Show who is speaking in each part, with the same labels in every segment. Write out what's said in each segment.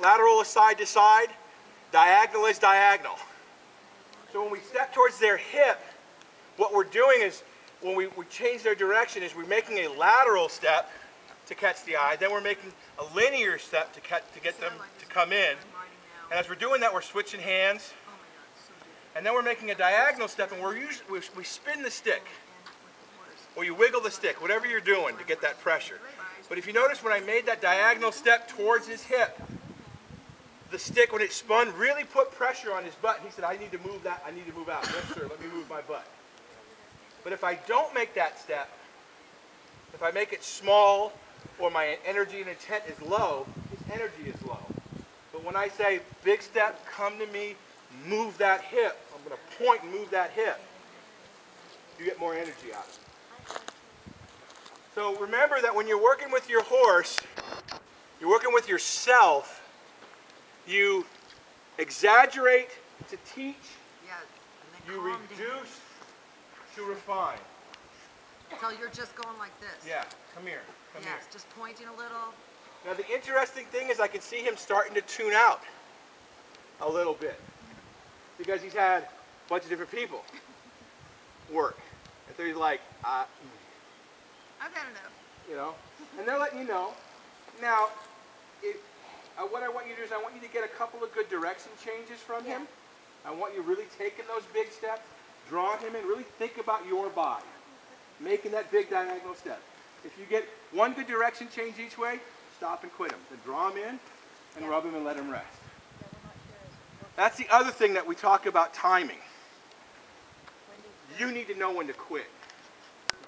Speaker 1: lateral is side to side, diagonal is diagonal. So when we step towards their hip, what we're doing is, when we change their direction, is we're making a lateral step to catch the eye, then we're making a linear step to get them to come in. And as we're doing that, we're switching hands. And then we're making a diagonal step, and we spin the stick. Or you wiggle the stick, whatever you're doing to get that pressure. But if you notice, when I made that diagonal step towards his hip, the stick, when it spun, really put pressure on his butt. He said, I need to move that, I need to move out. Yes, sir, let me move my butt. But if I don't make that step, if I make it small, or my energy and intent is low, his energy is low. But when I say, big step, come to me, move that hip, I'm going to point and move that hip, you get more energy out of it. So remember that when you're working with your horse, you're working with yourself, you exaggerate to teach,
Speaker 2: yes,
Speaker 1: you reduce to refine.
Speaker 2: So you're just going like this?
Speaker 1: Yeah, come here, come here.
Speaker 2: Yes, just pointing a little.
Speaker 1: Now the interesting thing is I can see him starting to tune out a little bit because he's had a bunch of different people work. And so he's like,
Speaker 2: I've had enough.
Speaker 1: You know, and they're letting you know. Now, what I want you to do is I want you to get a couple of good direction changes from him. I want you really taking those big steps, drawing him in, really think about your body, making that big diagonal step. If you get one good direction change each way, stop and quit him. Then draw him in and rub him and let him rest. That's the other thing that we talk about timing. You need to know when to quit.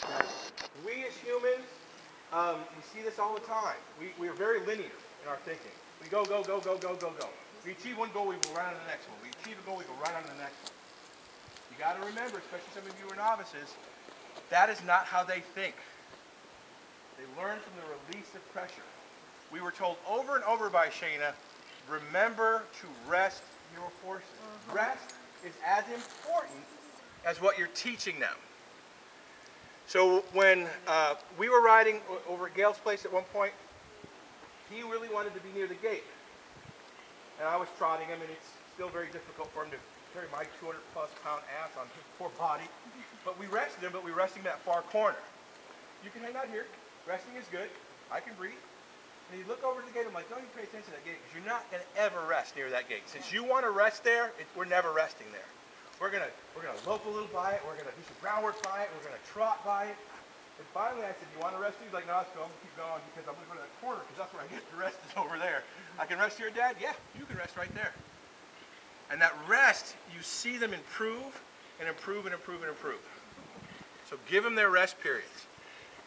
Speaker 1: Okay? We as humans, we see this all the time. We are very linear in our thinking. We go, go, go, go, go, go, go. We achieve one goal, we go right on to the next one. We achieve a goal, we go right on to the next one. You got to remember, especially some of you who are novices, that is not how they think. They learn from the release of pressure. We were told over and over by Shayna, remember to rest your horses. Rest is as important as what you're teaching them. So when we were riding over at Gail's place at one point, he really wanted to be near the gate. And I was trotting him, and it's still very difficult for him to carry my 200-plus pound ass on his poor body. But we rested him, but we rested him in that far corner. You can hang out here. Resting is good. I can breathe. And you look over to the gate, I'm like, don't even pay attention to that gate, because you're not going to ever rest near that gate. Since you want to rest there, we're never resting there. We're gonna lope a little by it. We're gonna do some groundwork by it. We're gonna trot by it. And finally, I said, "You want to rest?" He's like, "No, let's go. I'm gonna keep going because I'm gonna go to that corner because that's where I get the rest is over there." I can rest here, Dad. Yeah, you can rest right there. And that rest, you see them improve and improve and improve and improve. So give them their rest periods.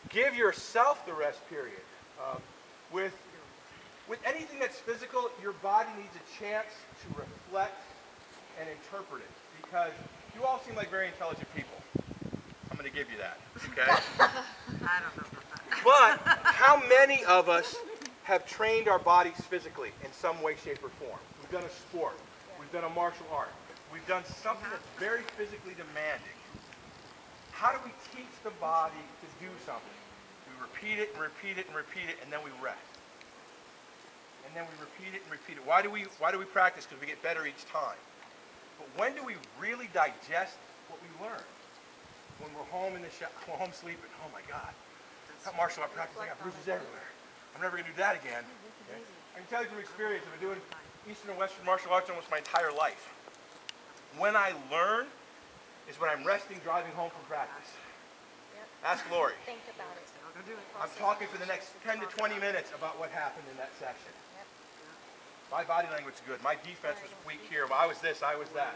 Speaker 1: Give yourself the rest period. With anything that's physical, your body needs a chance to reflect and interpret it. Because you all seem like very intelligent people. I'm going to give you that, okay?
Speaker 2: I don't know about that.
Speaker 1: But how many of us have trained our bodies physically in some way, shape, or form? We've done a sport. We've done a martial art. We've done something that's very physically demanding. How do we teach the body to do something? We repeat it and repeat it and repeat it, and then we rest. And then we repeat it and repeat it. Why do we practice? Because we get better each time. But when do we really digest what we learn? When we're home in the we're home sleeping. Oh my God, that martial art practice, I got bruises everywhere. I'm never gonna do that again. Okay? I can tell you from experience, I've been doing Eastern and Western martial arts almost my entire life. When I learn is when I'm resting, driving home from practice. Ask Lori.
Speaker 3: Think about it.
Speaker 1: I'm talking for the next 10 to 20 minutes about what happened in that section. My body language is good. My defense was weak here. I was this, I was that.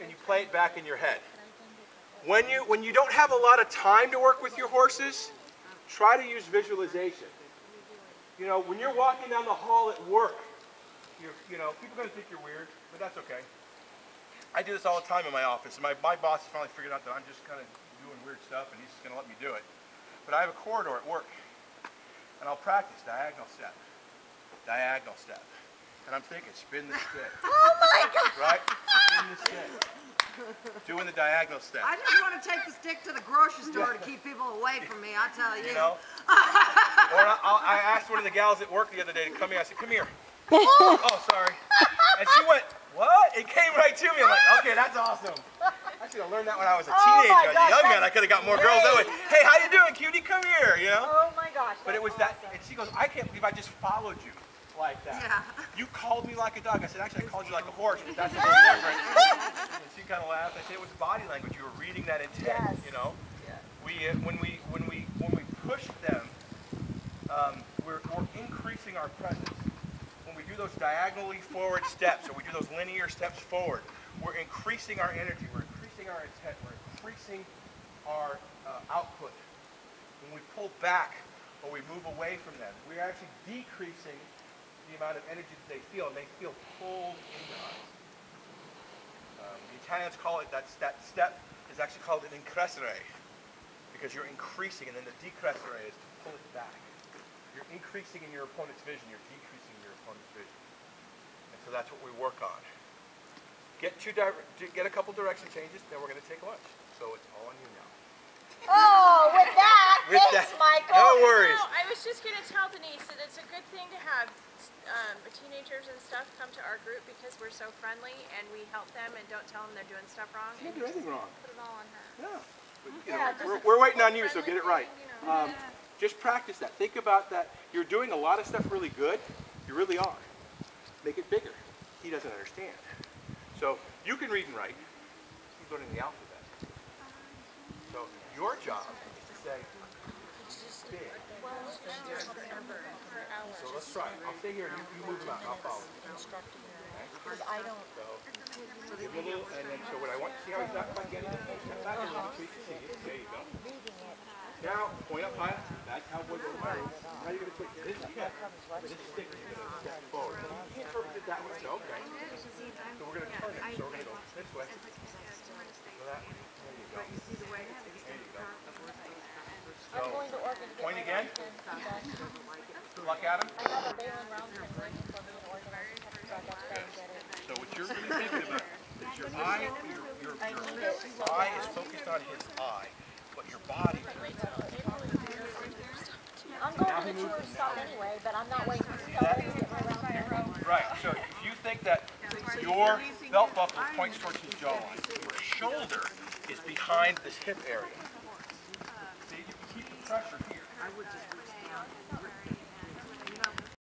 Speaker 1: And you play it back in your head. When you don't have a lot of time to work with your horses, try to use visualization. You know, when you're walking down the hall at work, you know, people are going to think you're weird, but that's okay. I do this all the time in my office. And my boss has finally figured out that I'm just kind of doing weird stuff, and he's just going to let me do it. But I have a corridor at work, and I'll practice diagonal step. Diagonal step. And I'm thinking, spin the stick.
Speaker 2: Oh my God!
Speaker 1: Right? Spin the stick. Doing the diagonal step.
Speaker 2: I just want to take the stick to the grocery store to keep people away from me, I tell you.
Speaker 1: You know? Or I asked one of the gals at work the other day to come here. I said, come here. Oh, sorry. And she went, what? It came right to me. I'm like, okay, that's awesome. I should have learned that when I was a teenager. As a young man, I could have got more girls that way. Hey, how you doing, cutie? Come here, you know?
Speaker 3: Oh my gosh.
Speaker 1: But it was awesome. And she goes, I can't believe I just followed you like that.
Speaker 2: Yeah.
Speaker 1: You called me like a dog. I said, actually, I called you like a horse, but that's a little different. And she kind of laughed. I said, it was body language. You were reading that intent, you know?
Speaker 3: Yes.
Speaker 1: When we push them, we're increasing our presence. When we do those diagonally forward steps, or we do those linear steps forward, we're increasing our energy, we're increasing our intent, we're increasing our output. When we pull back or we move away from them, we're actually decreasing the amount of energy that they feel, and they feel pulled into us. The Italians call it, that step is actually called an increscere, because you're increasing, and then the decrescere is to pull it back. You're increasing in your opponent's vision, you're decreasing in your opponent's vision. And so that's what we work on. Get a couple direction changes, then we're going to take lunch. So it's all on you now.
Speaker 3: Oh, with that, thanks, Michael.
Speaker 1: No worries.
Speaker 4: No, I was just going to tell Denise that it's a good thing to have teenagers and stuff come to our group because we're so friendly and we help them and don't tell them they're doing stuff wrong.
Speaker 1: You can't do anything wrong.
Speaker 4: Put it all on her.
Speaker 1: Yeah. We're waiting on you, so get it right. Just practice that. Think about that. You're doing a lot of stuff really good. You really are. Make it bigger. He doesn't understand. So you can read and write. He's learning the alphabet. So your job is to say big. So let's try it. I'll stay here and you move them out and I'll follow.
Speaker 3: Because I don't.
Speaker 1: So give him a little, and then so what I want, see how he's not quite getting it? Step back a little so you can see it. There you go. Now, point up high. That's how we're going to go. Now you're going to take this tip, this stick, and you're going to step forward. He interprets it that way. So, okay. So we're going to turn it. So we're going to go this way. So that way. There you go. There you go. So, point again. Look at him. So what you're really thinking about is your eye, your eye is focused on his eye, but your body is
Speaker 3: I'm going to the tour stop anyway, but I'm not waiting to see that.
Speaker 1: right. So if you think that your belt buckle points towards his jawline, your shoulder is behind this hip area. See, you can keep the pressure here.